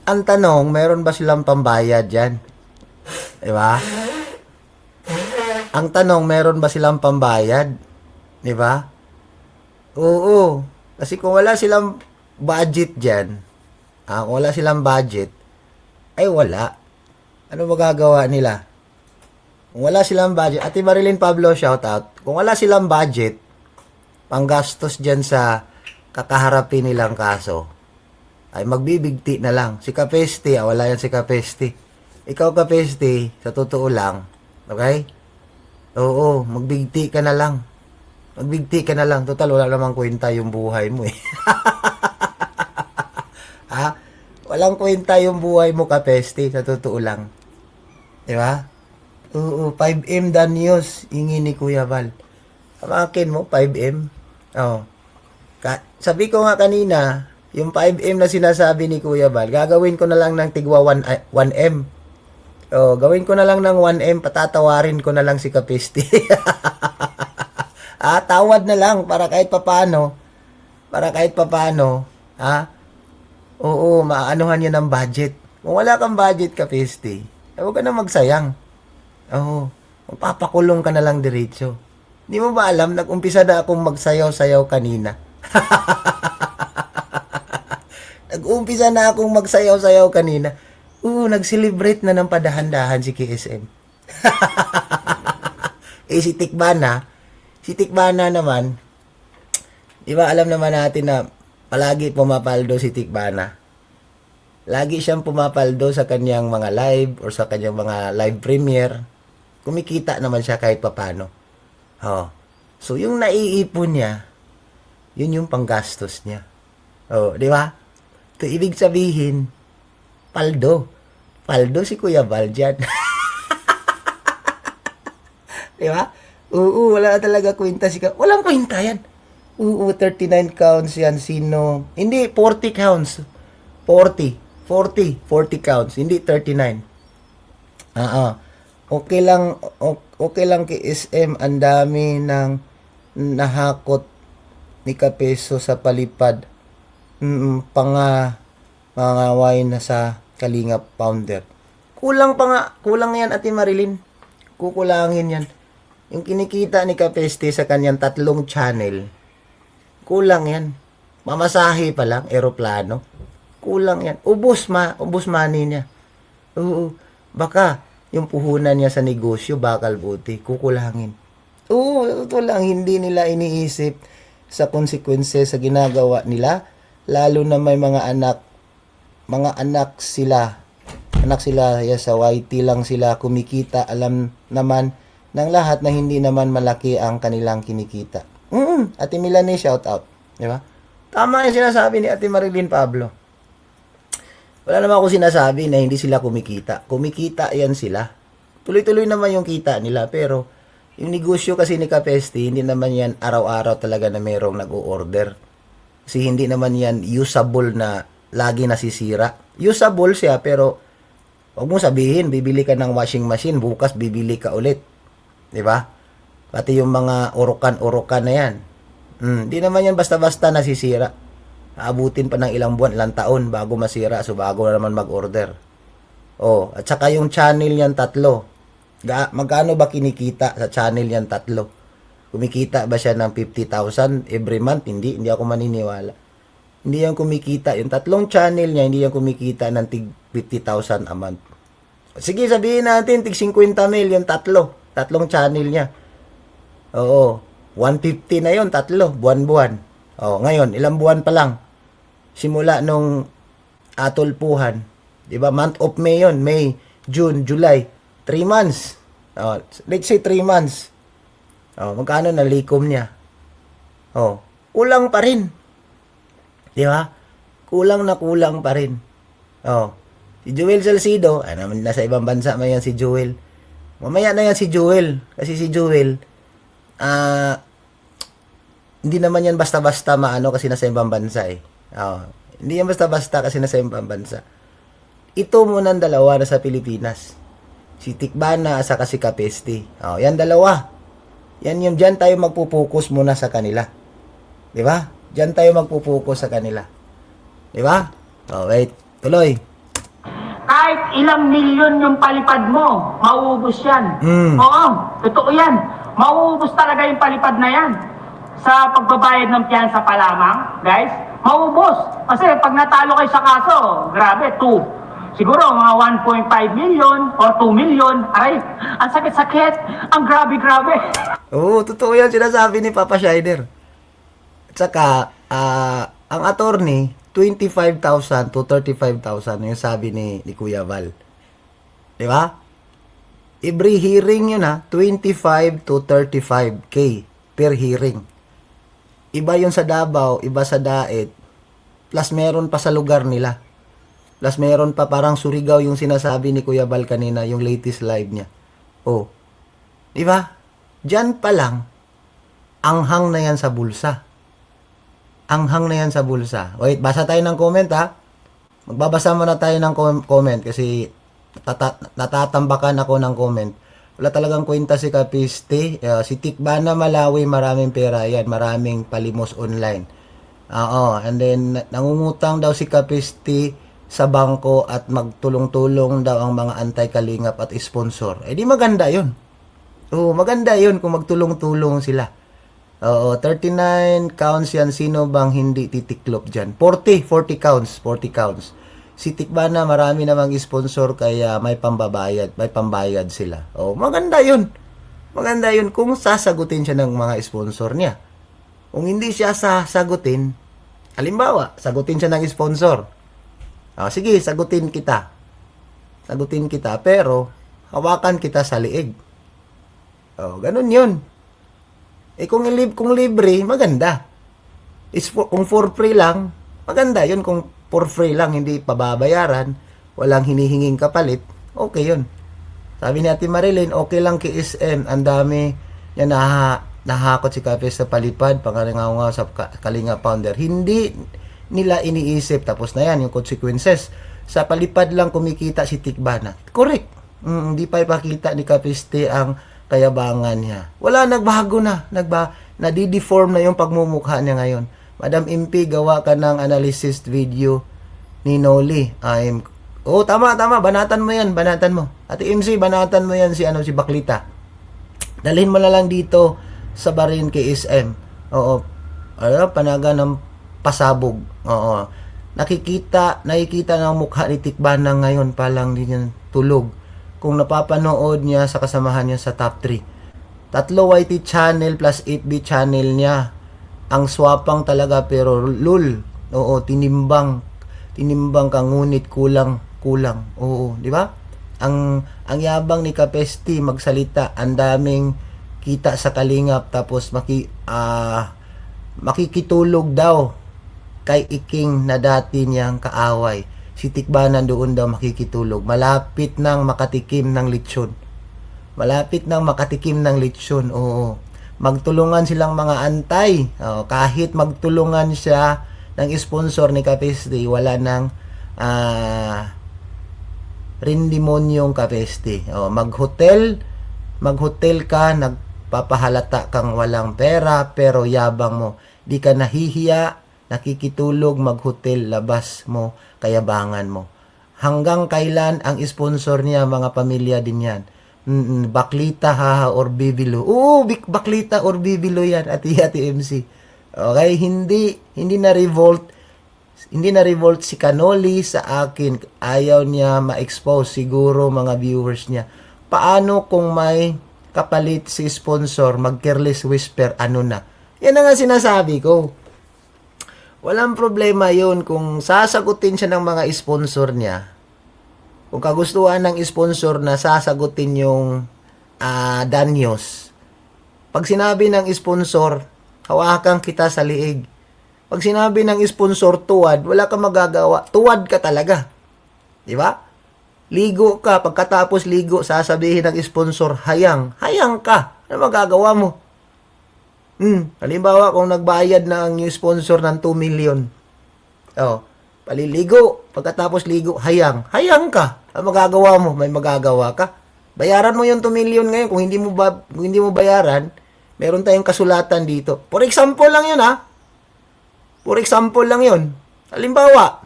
Ang tanong, meron ba silang pambayad dyan? Di ba? Ang tanong, meron ba silang pambayad? Di ba? Oo. Kasi kung wala silang budget dyan, kung wala silang budget, ay wala. Ano magagawa nila? Kung wala silang budget, Ate Marilyn Pablo, shout out. Kung wala silang budget, panggastos dyan sa kakaharapin nilang kaso, ay magbibigti na lang. Si Kapesti, wala yan si Kapesti. Ikaw Kapesti, sa totoo lang, okay? Oo, magbigti ka na lang. Magbigti ka na lang. Total, wala namang kwenta yung buhay mo eh. Ha? Walang kwenta yung buhay mo Kapesti, sa totoo lang. Di ba? Oo, 5M Dan News, ingi ni Kuya Val. Ang akin mo, 5M. Oh. Sabi ko nga kanina, yung 5M na sinasabi ni Kuya Val, gagawin ko na lang ng tigwa 1M. Oh, gawin ko na lang ng 1M, patatawarin ko na lang si Kapesti. Tawad na lang para kahit papano. Para kahit papano, oo, maanuhan yan ng budget. Kung wala kang budget Kapesti, huwag ka na magsayang. Oo, papakulong ka na lang diretso. Hindi mo ba alam, nag-umpisa na akong magsayaw-sayaw kanina. Nag-umpisa na akong magsayaw-sayaw kanina. Nag-celebrate na ng padahan-dahan si KSM. Si Tikbana naman, di ba alam naman natin na palagi pumapaldo si Tikbana. Lagi siyang pumapaldo sa kanyang mga live or sa kanyang mga live premiere. Kumikita naman siya kahit papano. So yung naiipon niya, yun yung panggastos niya. Di ba? Ito ibig sabihin, paldo. Paldo si Kuya Val dyan. Di ba? Oo, wala talaga kwenta si walang kwenta yan. 39 counts yan. Sino? Hindi, 40 counts. 40 counts. Hindi 39. Okay lang kay SM. Ang dami ng nahakot ni Kapeso sa palipad. Pangaway na sa Kalingap Founder. Kulang yan Ate Marilyn. Kukulangin yan. Yung kinikita ni Kapeste sa kanyang 3 channel, kulang yan. Mamasahe pa lang, eroplano. Kulang yan. Ubus money niya. Oo. Baka yung puhunan niya sa negosyo, bakal buti, kukulangin. Ito lang, hindi nila iniisip sa consequences sa ginagawa nila. Lalo na may mga anak sila sa YT lang sila kumikita. Alam naman ng lahat na hindi naman malaki ang kanilang kinikita. Ate Milane, shout out. Di ba? Tama yung sinasabi ni Ate Marilyn Pablo. Wala naman ako sinasabi na hindi sila kumikita. Kumikita yan sila. Tuloy-tuloy naman yung kita nila. Pero yung negosyo kasi ni Kapesti, hindi naman yan araw-araw talaga na mayroong nag-o-order. Kasi hindi naman yan usable na lagi nasisira. Usable siya pero huwag mo sabihin, bibili ka ng washing machine, bukas bibili ka ulit. Diba? Pati yung mga urukan-urukan na yan. Di naman yan basta-basta nasisira. Aabutin pa ng ilang buwan, ilang taon bago masira. So, bago na naman mag-order. At saka yung channel yan 3. Magkano ba kinikita sa channel yan 3? Kumikita ba siya ng 50,000 every month? Hindi ako maniniwala. Hindi yan kumikita. Yung 3 channel niya, hindi yan kumikita ng tig 50,000 a month. Sige, sabihin natin, tig 50 mil yung 3 channel niya. 150 na yon 3, buwan-buwan. Ngayon, ilang buwan pa lang. Simula nung atulpuhan. Diba? Month of May yon, May, June, July. 3 months. Let's say 3 months. Magkano na likom niya? Kulang pa rin. Diba? Kulang pa rin. Si Joel Salcido, nasa ibang bansa man yan si Joel. Mamaya na yan si Joel. Kasi si Joel, hindi naman yan basta-basta maano kasi nasa ibang bansa eh. Hindi yan basta-basta kasi nasa ibang bansa. Ito muna ang dalawa na sa Pilipinas. Si Tikbana at saka si Kapesti. Yan dalawa. Yan dyan tayo magpupokus muna sa kanila. Di ba? Dyan tayo magpupokus sa kanila. Di ba? Wait. Tuloy. Kahit ilang milyon yung palipad mo, mauubos yan. Oo, totoo yan. Mauubos talaga yung palipad na yan. Sa pagbabayad ng piyansa pa lamang, guys, mauubos. Kasi pag natalo kayo sa kaso, grabe, 2. Siguro mga 1.5 million or 2 million. Aray, ang sakit-sakit. Ang grabe-grabe. Oo, totoo yan sinasabi ni Papa Schneider. At saka, ang attorney, 25,000 to 35,000 yung sabi ni Kuya Val. Di ba? Every hearing yun 25 to 35K per hearing. Iba yun sa Davao, iba sa Daet, plus meron pa sa lugar nila. Plus meron pa parang Surigao yung sinasabi ni Kuya Val kanina, yung latest live niya. Oh. Di ba? Diyan pa lang, anghang na yan sa bulsa. Anghang na yan sa bulsa. Wait, basa tayo ng comment Magbabasa muna tayo ng comment kasi natatambakan ako ng comment. Wala talagang kwenta si Kapiste. Si Tikbana Malawi, maraming pera yan. Maraming palimos online. And then, nangungutang daw si Kapiste sa bangko at magtulong-tulong daw ang mga anti-kalingap at sponsor. Eh di maganda yun. Oo, maganda yun kung magtulong-tulong sila. 39 counts yan. Sino bang hindi titiklop dyan? 40 counts. Si Tikbana, marami namang sponsor kaya may pambayad sila. Maganda yun. Maganda yun kung sasagutin siya ng mga sponsor niya. Kung hindi siya sasagutin, halimbawa, sagutin siya ng sponsor. Sige, sagutin kita, pero hawakan kita sa liig. Ganun yun. Kung libre, maganda. Kung for free lang, maganda yun. Kung for free lang, hindi pababayaran, walang hinihinging kapalit, okay yun. Sabi ni Ate Marilyn, okay lang kay SM, ang dami niya nahakot si Kape sa palipad, pangalangaw sa Kalinga Pounder. Hindi nila iniisip, tapos na yan, yung consequences. Sa palipad lang kumikita si Tikbana. Correct. Hindi pa ipakita ni Kapiste ang kayabangan niya. Wala, nagbago na. Nadideform na yung pagmumukha niya ngayon. Madam MP, gawa ka ng analysis video ni Noli. Tama. Banatan mo yan. Banatan mo. Ate MC, banatan mo yan si Baklita. Dalhin mo na lang dito sa barin kay SM. Panaga ng pasabog. Nakikita ng mukha ni Tikbana ngayon pa lang din yan tulog. Kung napapanood niya sa kasamahan niya sa top 3. 3 YT channel plus 8B channel niya. Ang swapang talaga pero lul. Tinimbang ka ngunit kulang. Di ba? Ang yabang ni Kapesti magsalita, ang daming kita sa kalingap tapos makikitulog daw kay Iking na dati niyang kaaway. Si Tikbana doon daw makikitulog. Malapit nang makatikim ng lechon. Magtulungan silang mga antay. Kahit magtulungan siya ng sponsor ni Kapeste, wala nang rindimonyong Kapeste. Maghotel ka, nagpapahalata kang walang pera, pero yabang mo. Di ka nahihiya, nakikitulog, maghotel, labas mo, kayabangan mo. Hanggang kailan ang sponsor niya, mga pamilya din yan. Baklita or bibilo. Baklita or bibilo yan, Ate MC. Okay, hindi na revolt si Canoli sa akin. Ayaw niya ma-expose siguro mga viewers niya. Paano kung may kapalit si sponsor, mag-careless whisper, ano na? Yan na nga sinasabi ko. Walang problema yun kung sasagutin siya ng mga sponsor niya. Kung kagustuhan ng sponsor na sasagutin yung danyos. Pag sinabi ng sponsor, hawakan kita sa liig. Pag sinabi ng sponsor tuwad, wala kang magagawa. Tuwad ka talaga. Di ba? Ligo ka. Pagkatapos ligo, sasabihin ng sponsor, hayang. Hayang ka. Ano magagawa mo? Halimbawa, kung nagbayad na ang new sponsor ng 2 million. Paliligo. Pagkatapos ligo, hayang. Hayang ka. Ano magagawa mo? May magagawa ka. Bayaran mo yung 2 million ngayon. Kung hindi mo bayaran, meron tayong kasulatan dito. For example lang yun, For example lang yun. Halimbawa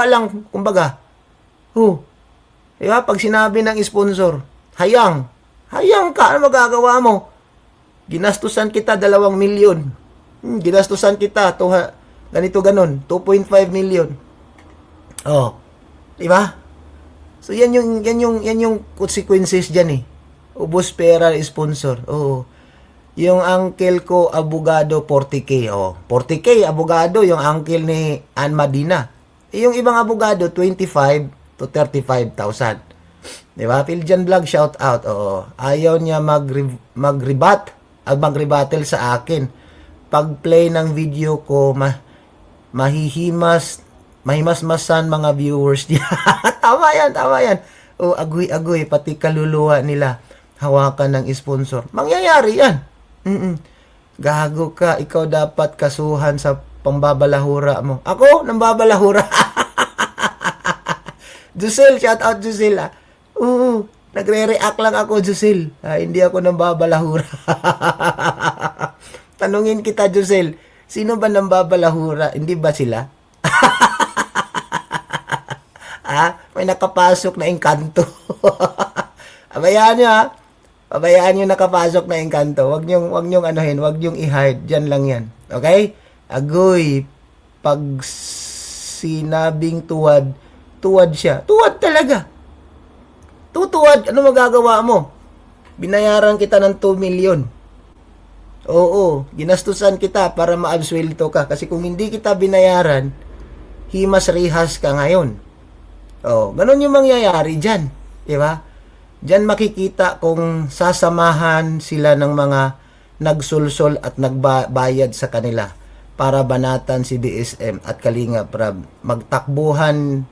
lang, kumbaga. Oh, di ba? Pag sinabi ng sponsor, hayang ka, ano magagawa mo? Ginastusan kita 2 milyon. Ginastusan kita, ganito ganon, 2.5 million. Oh, di ba? So yan yung consequences diyan eh. Ubos pera sponsor. Oo. Yung uncle ko abogado 40k. Oh, 40k abogado yung uncle ni Ann Madina. Yung ibang abogado 25 to 35,000. Di ba? Piljan Vlog shout out. Oo. Ayaw niya mag-rebuttal sa akin. Pag play ng video ko mahimasmasan mga viewers niya. Tama yan. O, agoy, pati kaluluwa nila hawakan ng sponsor. Mangyayari yan. Gago ka, ikaw dapat kasuhan sa pambabalahura mo. Ako, nambabalahura. Jusel, shout out Jusel. Nagre-react lang ako, Jusel. Hindi ako nambabalahura. Tanungin kita, Jusel, sino ba nambabalahura? Hindi ba sila? May nakapasok na engkanto. Abayaan nyo Pabayaan nyo nakapasok na engkanto. Wag nyong anuhin, wag nyong i-hide. Diyan lang yan. Okay? Agoy, pag sinabing tuwad siya. Tuwad talaga. Tutuwad, ano magagawa mo? Binayaran kita ng 2 million. Oo, ginastusan kita para maabsuelto ka. Kasi kung hindi kita binayaran, himas rihas ka ngayon. Oh, ganun yung mangyayari dyan. Diba? Diyan makikita kung sasamahan sila ng mga nagsulsol at nagbayad sa kanila para banatan si BSM at Kalinga Prab. Magtakbuhan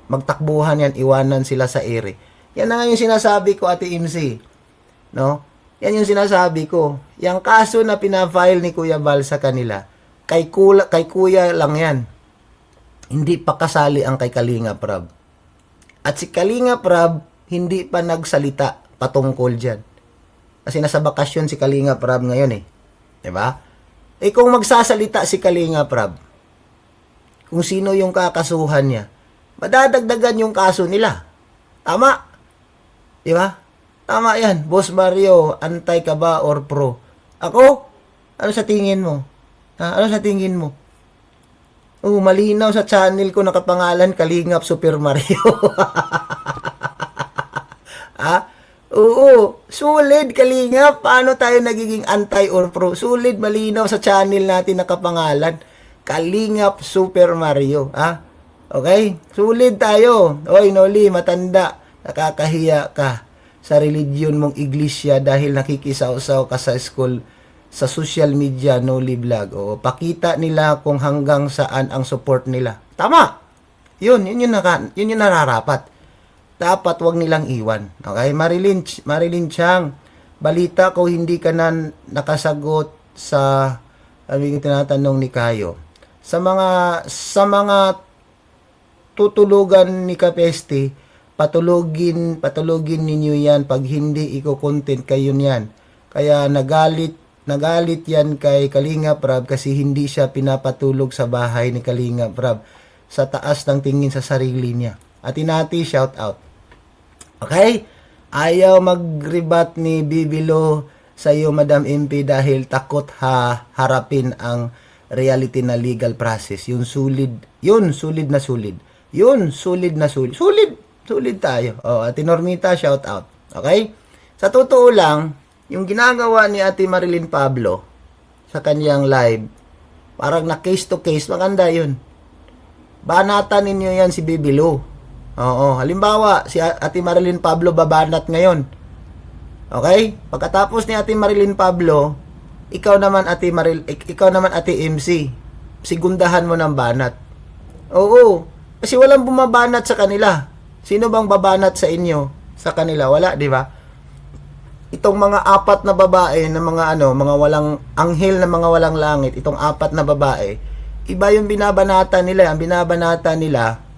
yan, iwanan sila sa ere. Yan na nga yung sinasabi ko, Ate MC. No? Yan yung sinasabi ko. Yung kaso na pinafile ni Kuya Bal sa kanila, kay Kuya lang yan. Hindi pa kasali ang kay Kalinga Prab. At si Kalinga Prab, hindi pa nagsalita patungkol dyan. Kasi nasa bakasyon si Kalinga Prab ngayon eh. Diba? Eh kung magsasalita si Kalinga Prab, kung sino yung kakasuhan niya, madadagdagan yung kaso nila. Tama? Diba? Tama yan. Boss Mario, antay ka ba or pro? Ako? Ano sa tingin mo? Ano sa tingin mo? Malinaw sa channel ko nakapangalan Kalingap Super Mario. Oo, sulit Kalingap. Paano tayo nagiging anti or pro? Sulit, malinaw sa channel natin nakapangalan Kalingap Super Mario. Okay? Sulit tayo. Oy, Noli, matanda. Nakakahiya ka sa religion mong iglesia dahil nakikisaw-saw ka sa school, sa social media, Noli Vlog. O, pakita nila kung hanggang saan ang support nila. Tama. Yun yung nararapat. Dapat wag nilang iwan. Okay? Marilyn Chang, balita ko hindi ka na nakasagot sa aming tinatanong ni Kayo. Sa mga tutulugan ni Kapeste, patulugin ninyo yan. Pag hindi iko-content kayo niyan. Kaya nagalit yan kay Kalinga Prab kasi hindi siya pinapatulog sa bahay ni Kalinga Prab sa taas ng tingin sa sarili niya. At Inati, shout out. Okay? Ayaw mag-rebat ni Bibilo sa iyo, Madam MP, dahil takot harapin ang reality na legal process. Yun, sulid na sulid. Sulid tayo. Ate Normita, shout out. Okay? Sa totoo lang, yung ginagawa ni Ate Marilyn Pablo sa kanyang live, parang na case to case, maganda yun. Banatan ninyo yan si Bibilo. Halimbawa, si Ate Marilyn Pablo babanat ngayon. Okay? Pagkatapos ni Ate Marilyn Pablo, ikaw naman Ate MC, sigundahan mo ng banat. Oo. Kasi walang bumabanat sa kanila. Sino bang babanat sa inyo? Sa kanila? Wala, di ba? Itong mga 4 na babae na mga walang anghel na mga walang langit, itong 4 na babae, iba yung binabanata nila. Ang binabanata nila,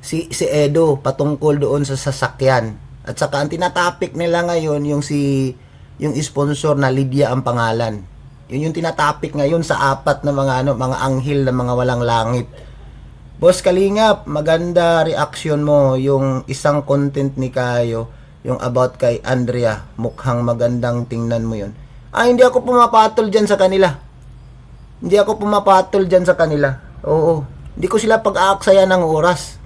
si Edo patungkol doon sa sasakyan. At saka ang tinatopic nila ngayon yung sponsor na Lydia ang pangalan. Yun yung tinatopic ngayon sa 4 na mga anghel na mga walang langit. Boss Kalingap, maganda reaction mo yung isang content ni Kayo, yung about kay Andrea. Mukhang magandang tingnan mo yun. Hindi ako pumapatol dyan sa kanila. Hindi ako pumapatol dyan sa kanila. Oo. Hindi ko sila pag-aaksaya ng oras.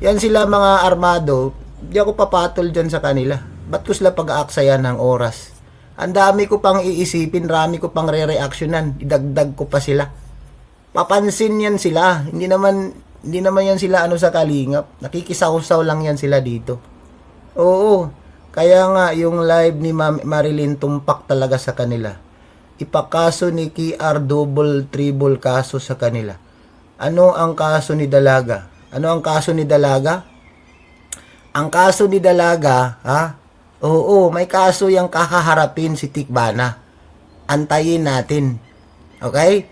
Yan sila mga armado. Hindi ako papatol dyan sa kanila. Ba't ko sila pag-aaksaya ng oras? Ang dami ko pang iisipin, rami ko pang re-reactionan. Idagdag ko pa sila. Papansin yan sila. Hindi naman yan sila sa Kalingap. Nakikisaw-saw lang yan sila dito. Oo. Kaya nga yung live ni Marilyn tumpak talaga sa kanila. Ipakaso ni KR double triple kaso sa kanila. Ano ang kaso ni Dalaga? Ano ang kaso ni Dalaga? Ang kaso ni Dalaga, Oo, may kaso yung kakaharapin si Tikbana. Antayin natin. Okay?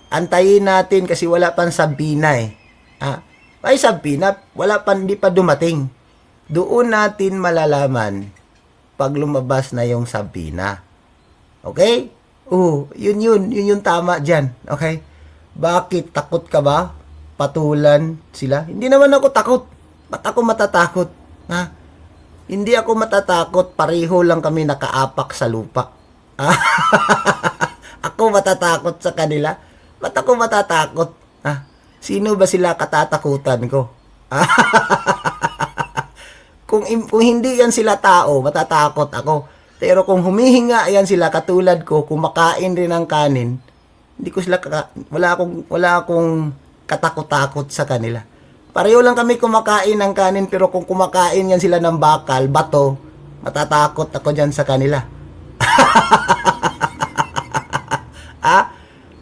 Antayin natin kasi wala pang sabina eh. Ay sabina, hindi pa dumating. Doon natin malalaman pag lumabas na yung sabina. Okay? Yun yung tama dyan. Okay? Bakit? Takot ka ba? Patulan sila? Hindi naman ako takot. Ba't ako matatakot? Hindi ako matatakot. Pareho lang kami nakaapak sa lupa. Ako matatakot sa kanila? Ba't ako matatakot? Sino ba sila katatakutan ko? Kung hindi yan sila tao, matatakot ako. Pero kung humihinga yan sila katulad ko, kumakain rin ng kanin, hindi ko sila wala akong katakot-takot sa kanila. Pareho lang kami kumakain ng kanin, pero kung kumakain yan sila ng bakal, bato, matatakot ako dyan sa kanila.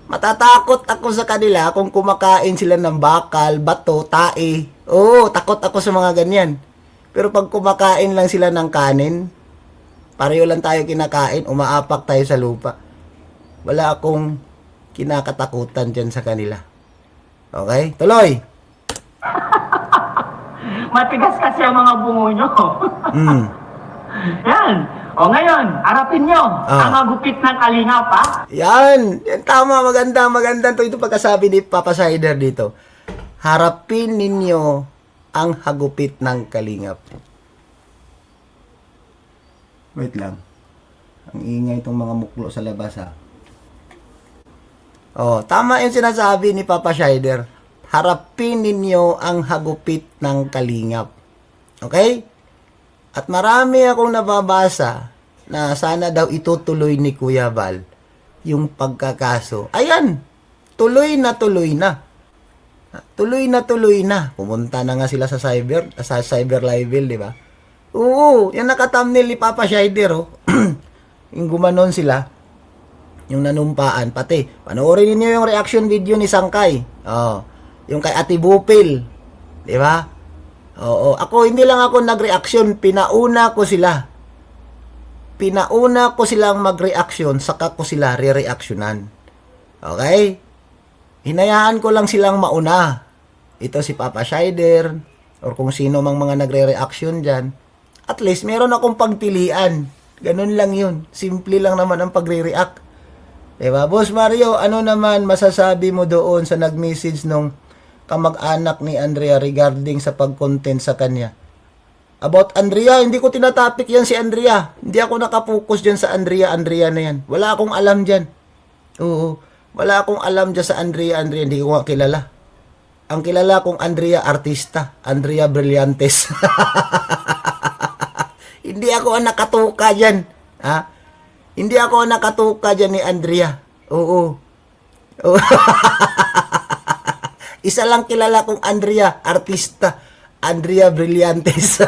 Matatakot ako sa kanila kung kumakain sila ng bakal, bato, tae. Oo, takot ako sa mga ganyan. Pero pag kumakain lang sila ng kanin, pareho lang tayo kinakain, umaapak tayo sa lupa. Wala akong kinakatakutan dyan sa kanila. Okay? Tuloy! Matigas kasi ang mga bungo nyo. Yan. O ngayon, harapin nyo ang magupit ng Kalingap, Yan. Yan, tama. Maganda. Ito pagkasabi ni Papa Sider dito. Harapin ninyo ang hagupit ng Kalingap. Wait lang. Ang ingay itong mga muklo sa labas, tama yung sinasabi ni Papa Sider. Harapin ninyo ang hagupit ng Kalingap. Okay? At marami akong nababasa na sana daw itutuloy ni Kuya Val yung pagkakaso. Ayan, tuloy na. Tuloy na. Pumunta na nga sila sa cyber libel, di ba? Oo, yan naka-thumbnail ni Papa Shider, yung gumanon sila, yung nanumpaan, pati. Panoorin niyo yung reaction video ni Sangkay. Yung kay Ate Bupil, di ba? Oo, ako hindi lang ako nag-reaction, pinauna ko silang mag-reaction, saka ko sila re-reactionan. Okay? Hinayaan ko lang silang mauna. Ito si Papa Shider, or kung sino mang mga nagre-reaction dyan. At least, meron akong pagpilian. Ganun lang yun. Simple lang naman ang pagre-react. Diba? Boss Mario, ano naman masasabi mo doon sa nag-message nung kamag-anak ni Andrea regarding sa pag-content sa kanya? About Andrea, hindi ko tinatapik yan si Andrea. Hindi ako nakapokus dyan sa Andrea na yan. Wala akong alam dyan. Oo. Wala akong alam dyan sa Andrea. Hindi ko nga kilala. Ang kilala kong Andrea, artista. Andrea Brillantes. Hindi ako ang nakatuka dyan. Hindi ako ang nakatuka dyan ni Andrea. Oo. Isa lang kilala kong Andrea, artista. Andrea Brillantes.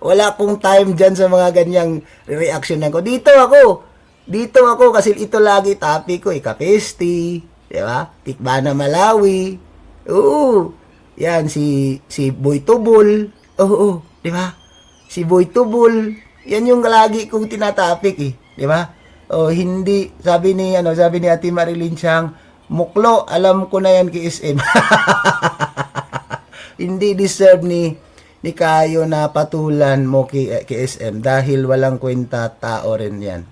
Wala akong time dyan sa mga ganyang reaction ko. Dito ako kasi ito lagi topic ko. Kapesti. Diba? Tikbana Malawi. Oo. Yan, si Boy Tubol. Oo. Diba? Si Boy Tubol. Yan yung lagi kong tinatapik Diba? Hindi. Sabi ni Ate Marilyn Chang, muklo, alam ko na yan KSM. Hindi deserve ni Kayo na patulan mo KSM dahil walang kwenta tao rin yan.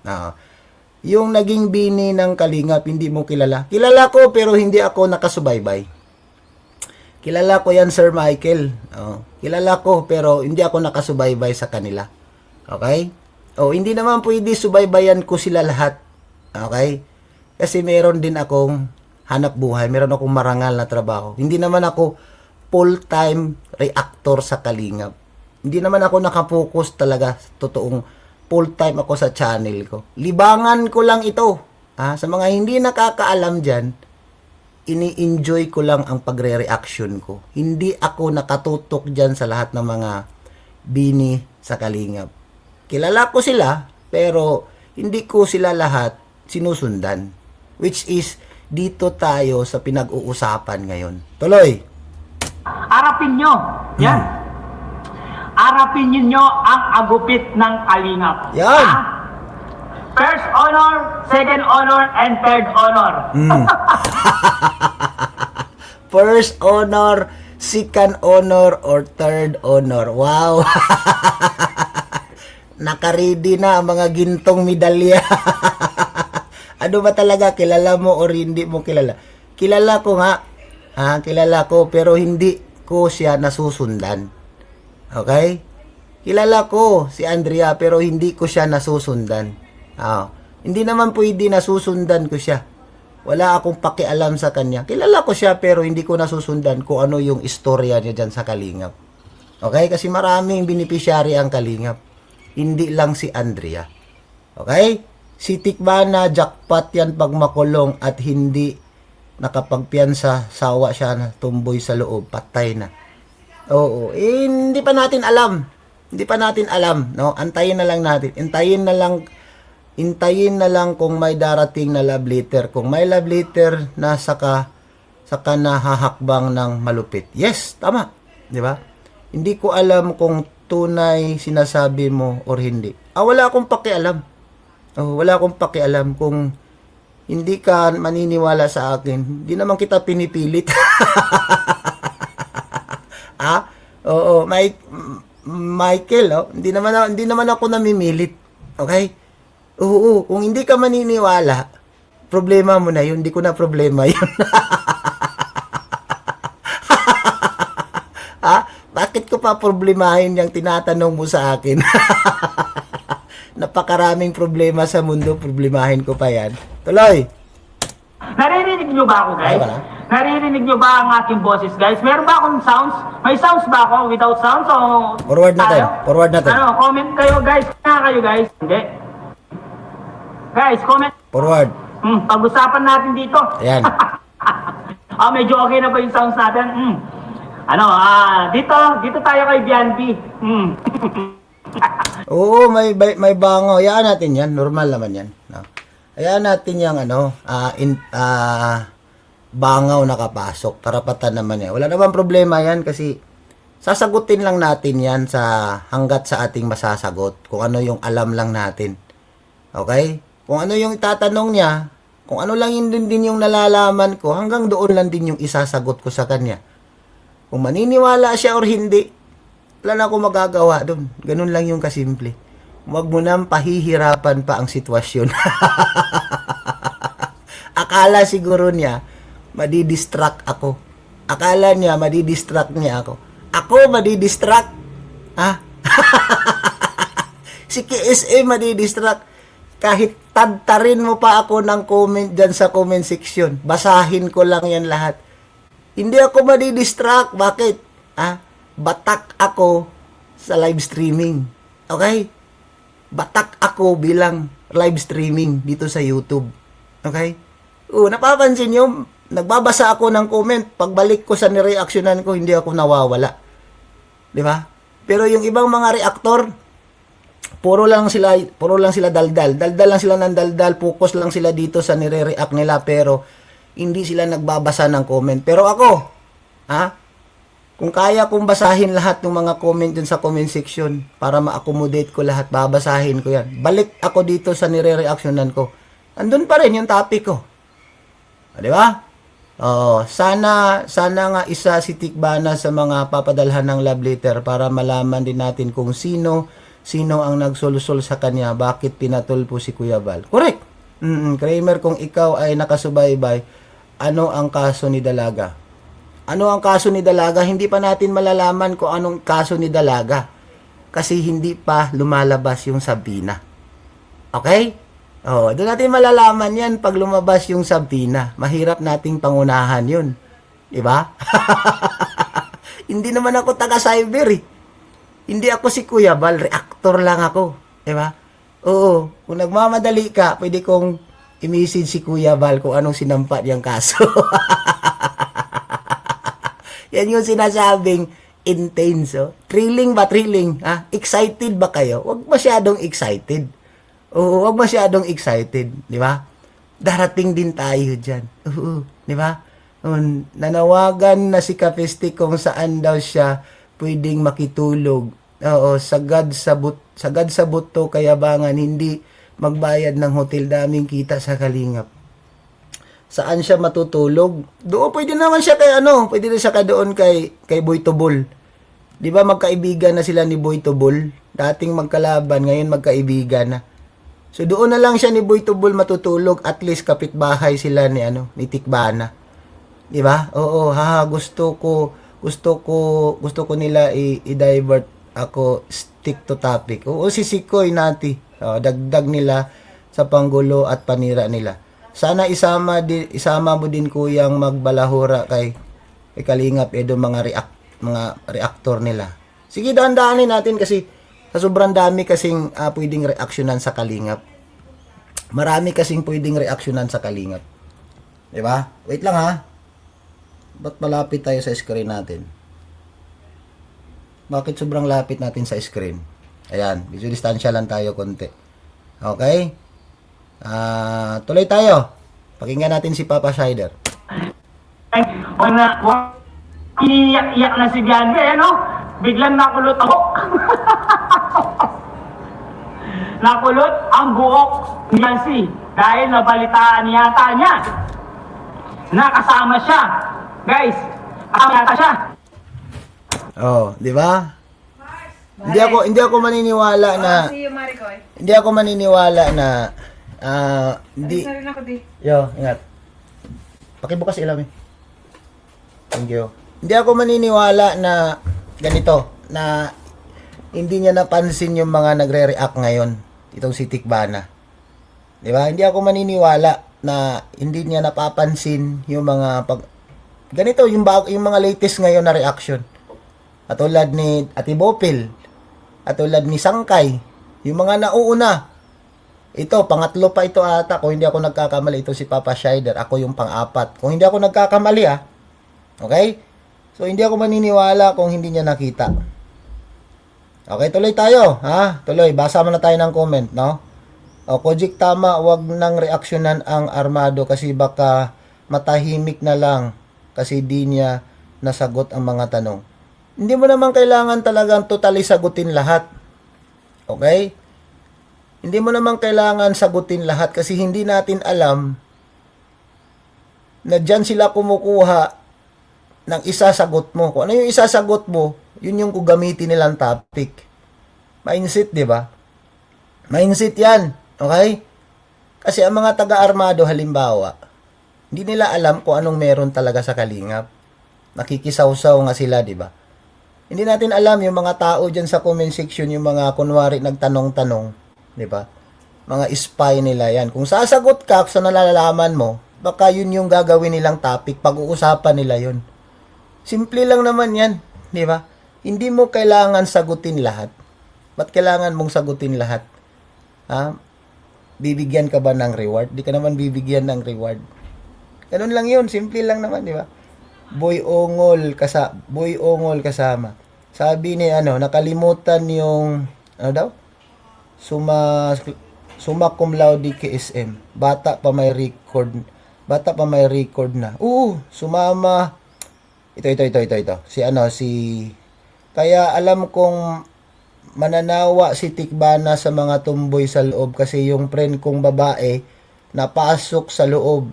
yung naging bini ng Kalingap, hindi mo kilala. Kilala ko pero hindi ako nakasubaybay. Kilala ko yan, Sir Michael. Oh, kilala ko pero hindi ako nakasubaybay sa kanila. Okay? Oh, hindi naman pwede subaybayan ko sila lahat. Okay? Kasi meron din akong hanap buhay, meron akong marangal na trabaho. Hindi naman ako full-time reactor sa Kalingap. Hindi naman ako nakapokus talaga, totoong full-time ako sa channel ko. Libangan ko lang ito. Sa mga hindi nakakaalam dyan, ini-enjoy ko lang ang pagre-reaction ko. Hindi ako nakatutok dyan sa lahat ng mga bini sa Kalingap. Kilala ko sila, pero hindi ko sila lahat sinusundan. Which is, dito tayo sa pinag-uusapan ngayon. Tuloy! Arapin nyo. Yan. Arapin ninyo ang agupit ng Kalingap. Yan. First honor, second honor, and third honor. First honor, second honor, or third honor. Wow! Nakaready na ang mga gintong medalya. Ano ba talaga? Kilala mo or hindi mo kilala? Kilala ko nga. Kilala ko, pero hindi ko siya nasusundan. Okay? Kilala ko si Andrea pero hindi ko siya nasusundan. Hindi naman pwede nasusundan ko siya. Wala akong pakialam sa kanya. Kilala ko siya pero hindi ko nasusundan kung ano yung istorya niya dyan sa Kalingap. Okay? Kasi maraming beneficiary ang Kalingap. Hindi lang si Andrea. Okay? Si Tikbana, jackpot yan pag makulong at hindi nakapagpiyansa, sawa siya na tumboy sa loob, patay na. Oo, hindi pa natin alam. Hindi pa natin alam, no? Antayin na lang natin. Intayin na lang kung may darating na love letter. Kung may love letter na saka na hahakbang ng malupit. Yes, tama, 'di ba? Hindi ko alam kung tunay sinasabi mo or hindi. Wala akong pakialam. Wala akong pakialam kung hindi ka maniniwala sa akin. Hindi naman kita pinipilit. Oo, Michael, hindi naman ako namimilit. Okay? Oo, kung hindi ka maniniwala, problema mo na 'yun, hindi ko na problema 'yun. Bakit ko pa problemahin yung tinatanong mo sa akin? Napakaraming problema sa mundo, problemahin ko pa 'yan. Tuloy. Naririnig nyo ba ako, guys? Naririnig nyo ba ang aking boses, guys? Meron ba akong sounds? May sounds ba ako without sounds? O Forward natin. Forward natin. Comment kayo, guys. Kayo, guys. Hindi. Guys, comment. Forward. Pag-usapan natin dito. Ayan. Medyo okay na ba yung sounds natin? Dito tayo kay Bianpi. Oo, may bango. Hayaan natin 'yan. Normal naman 'yan. No? Hayaan natin yung bangaw nakapasok. Karapatan naman 'yan. Wala namang problema 'yan kasi sasagutin lang natin 'yan hanggat sa ating masasagot. Kung ano yung alam lang natin. Okay? Kung ano yung itatanong niya, kung ano lang yun din yung nalalaman ko, hanggang doon lang din yung isasagot ko sa kanya. Kung maniniwala siya or hindi, wala na akong magagawa doon. Ganun lang yung kasimple. Huwag mo nang pahihirapan pa ang sitwasyon. Akala siguro niya, madidistract ako. Akala niya, madidistract niya ako. Ako, madidistract? Si KSA, madidistract. Kahit tadtarin mo pa ako ng comment dyan sa comment section, basahin ko lang yan lahat. Hindi ako madidistract. Bakit? Batak ako sa live streaming. Okay? Batak ako bilang live streaming dito sa YouTube. Okay? Napapansin nyo, nagbabasa ako ng comment. Pagbalik ko sa nireaksyonan ko, hindi ako nawawala. Di ba? Pero yung ibang mga reaktor, puro lang sila daldal. Daldal lang sila ng daldal. Focus lang sila dito sa nire-react nila. Pero, hindi sila nagbabasa ng comment. Pero ako, kung kaya kong basahin lahat ng mga comment dun sa comment section para ma-accommodate ko lahat, babasahin ko yan. Balik ako dito sa nire-reactionan ko. Andun pa rin yung topic ko. Di ba? Sana nga isa si Tikbana sa mga papadalhan ng love letter para malaman din natin kung sino ang nagsolusol sa kanya, bakit pinatulpo si Kuya Val. Correct. Kramer, kung ikaw ay nakasubaybay, ano ang kaso ni Dalaga? Ano ang kaso ni Dalaga? Hindi pa natin malalaman kung anong kaso ni Dalaga. Kasi hindi pa lumalabas yung Sabina. Okay? Oh, doon natin malalaman yan pag lumabas yung Sabina. Mahirap nating pangunahan yun. Diba? Hindi naman ako taga-cyber eh. Hindi ako si Kuya Bal, reactor lang ako. Diba? Oo, kung nagmamadali ka, pwede kong i-message si Kuya Bal kung anong sinampa niyang kaso. Yan yung sinasabing intense. Oh. Thrilling ba? Thrilling? Ha? Excited ba kayo? Huwag masyadong excited. Oo, huwag masyadong excited. Di ba? Darating din tayo dyan. Oo, di ba? Nanawagan na si Kapesti kung saan daw siya pwedeng makitulog. Oo, sagad sa buto kayabangan, hindi magbayad ng hotel, daming kita sa Kalingap. Saan siya matutulog? Doon pwede naman siya pwede na siya doon kay Boy Tobol. 'Di ba magkaibigan na sila ni Boy Tobol? Dating magkalaban, ngayon magkaibigan na. So doon na lang siya ni Boy Tobol matutulog, at least kapitbahay sila ni Tikbana. 'Di ba? Oo, gusto ko nila i-divert ako, stick to topic. Oo, sisikoy nati. Dagdag nila sa panggulo at panira nila. Sana isama mo din kuyang magbalahura kay Kalingap Edo, mga reactor nila. Sige, dahan-dahanin natin kasi sa sobrang dami kasing pwedeng reaksyonan sa Kalingap. Marami kasing pwedeng reaksyonan sa Kalingap. 'Di ba? Wait lang ha. Ba't malapit tayo sa screen natin? Bakit sobrang lapit natin sa screen? Ayan, medyo distansya lang tayo konti. Okay? Tuloy tayo. Pakinggan natin si Papa Shider. Iniyak na si Bianca, biglang nakulot ako. Nakulot ang buhok ni Yancy dahil nabalitaan yata niya na kasama siya. Guys, kasama yata siya. Oh, di ba? Hindi ako maniniwala na hindi ako maniniwala na hindi. Yo, ingat. Pakibukas ilaw eh. Thank you. Hindi ako maniniwala na ganito, na hindi niya napansin yung mga nagre-react ngayon, itong si Tikbana. Di ba? Hindi ako maniniwala na hindi niya napapansin yung mga ganito, yung mga latest ngayon na reaction. At tulad ni Ate Bopil, at tulad ni Sangkay, yung mga nauuna. Ito, pangatlo pa ito ata, kung hindi ako nagkakamali, ito si Papa Shider, ako yung pang-apat. Kung hindi ako nagkakamali okay? So, hindi ako maniniwala kung hindi niya nakita. Okay, tuloy tayo, Tuloy, basa mo na tayo ng comment, no? O, Kojik, tama, wag nang reaksyonan ang armado kasi baka matahimik na lang kasi di niya nasagot ang mga tanong. Hindi mo naman kailangan talagang totally sagutin lahat. Okay? Hindi mo naman kailangan sagutin lahat kasi hindi natin alam na dyan sila kumukuha ng isasagot mo. Kung ano yung isasagot mo, yun yung gagamitin nilang topic. Mindset, di ba? Mindset yan. Okay? Kasi ang mga taga-armado, halimbawa, hindi nila alam kung anong meron talaga sa Kalingap. Nakikisaw-saw nga sila, di ba? Hindi natin alam yung mga tao dyan sa comment section, yung mga kunwari nagtanong-tanong, di ba? Mga spy nila yan. Kung sasagot ka sa nalalaman mo, baka yun yung gagawin nilang topic, pag-uusapan nila yun. Simple lang naman yan, di ba? Hindi mo kailangan sagutin lahat. Ba't kailangan mong sagutin lahat? Bibigyan ka ba ng reward? Di ka naman bibigyan ng reward. Ganun lang yun, simple lang naman, di ba? Boy Ongol kasama. Sabi ni nakalimutan yung summa cum laude KSM. Bata pa may record na. Sumama. Ito. Kaya alam kong mananawa si Tikbana sa mga tumboy sa loob kasi yung friend kong babae napasok sa loob.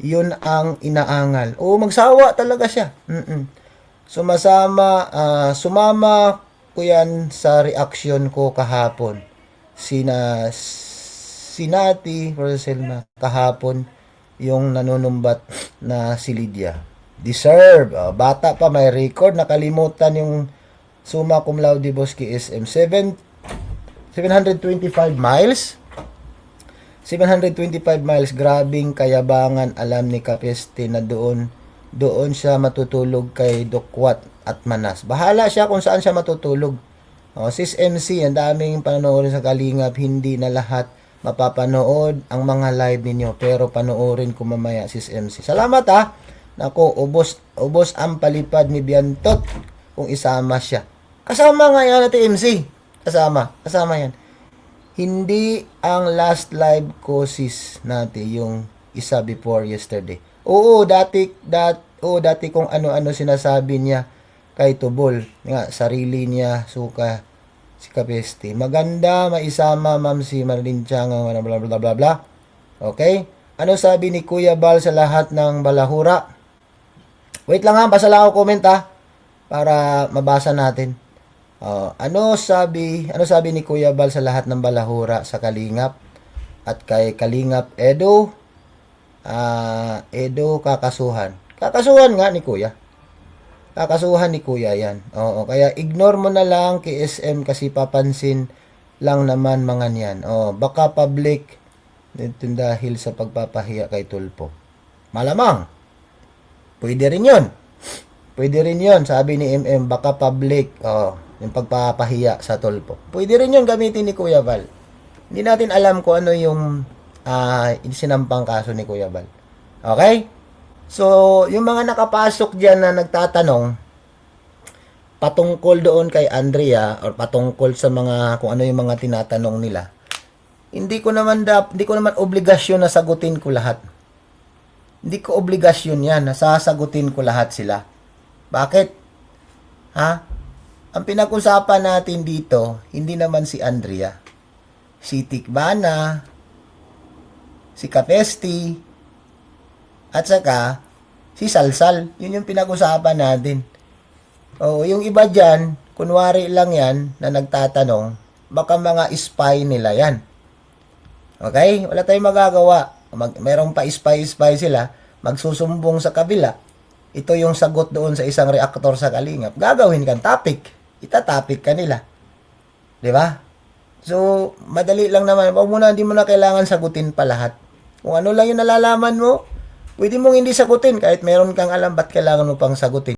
Yun ang inaangal. Magsawa talaga siya. Sumama ko yan sa reaction ko kahapon. si Nati versus Selma kahapon, yung nanunumbat na si Lydia. Deserve. Bata pa, may record. Nakalimutan yung summa cum laude boss KSM. 725 miles. 725 miles. Grabing kayabangan. Alam ni Kapeste na doon siya matutulog kay Dukwat at Manas. Bahala siya kung saan siya matutulog. Sis MC, ang daming panoorin sa Kalingap. Hindi na lahat mapapanood ang mga live ninyo, pero panoorin ko mamaya, Sis MC. Salamat ha. Nako, ubos ang palipad ni Biantot kung isama siya. Kasama nga yan natin MC. Kasama yan. Hindi ang last live ko, sis, natin yung isa before yesterday. Oo, dati kung ano-ano sinasabi niya kay Tubol. Nga, sarili niya, suka, si Kapeste. Maganda, maisama, ma'am, si Marilyn Chang, bla bla bla bla bla. Okay? Ano sabi ni Kuya Bal sa lahat ng balahura? Wait lang ha, basa lang ako comment ha, para mabasa natin. Ano sabi ni Kuya Bal sa lahat ng balahura sa Kalingap at kay Kalingap Edo? Edo kakasuhan. Kakasuhan nga ni Kuya. Kakasuhan ni Kuya yan. Oo, kaya ignore mo na lang KSM kasi papansin lang naman mga niyan. Baka public dito dahil sa pagpapahiya kay Tulpo. Malamang. Pwede rin yun. Sabi ni MM, baka public. Yung pagpapahiya sa Tulpo. Pwede rin yun gamitin ni Kuya Val. Hindi natin alam kung ano yung sinampang kaso ni Kuya Val. Okay? So, yung mga nakapasok dyan na nagtatanong patungkol doon kay Andrea or patungkol sa mga kung ano yung mga tinatanong nila, hindi ko naman obligasyon na sagutin ko lahat. Hindi ko obligasyon yan na sasagutin ko lahat sila. Bakit? Ang pinag-usapan natin dito, hindi naman si Andrea, si Tikbana, si Kapesti, at saka si Salsal. Yun yung pinag-usapan natin. Yung iba dyan, kunwari lang yan na nagtatanong, baka mga spy nila yan. Okay? Wala tayong magagawa. Merong pa spy sila, magsusumbong sa kabila. Ito yung sagot doon sa isang reactor sa Kalingap. Gagawin kang topic. Itatopic ka nila. Di ba? So, madali lang naman. Hindi mo na kailangan sagutin pa lahat. Kung ano lang yung nalalaman mo, pwede mong hindi sagutin kahit meron kang alam ba't kailangan mo pang sagutin.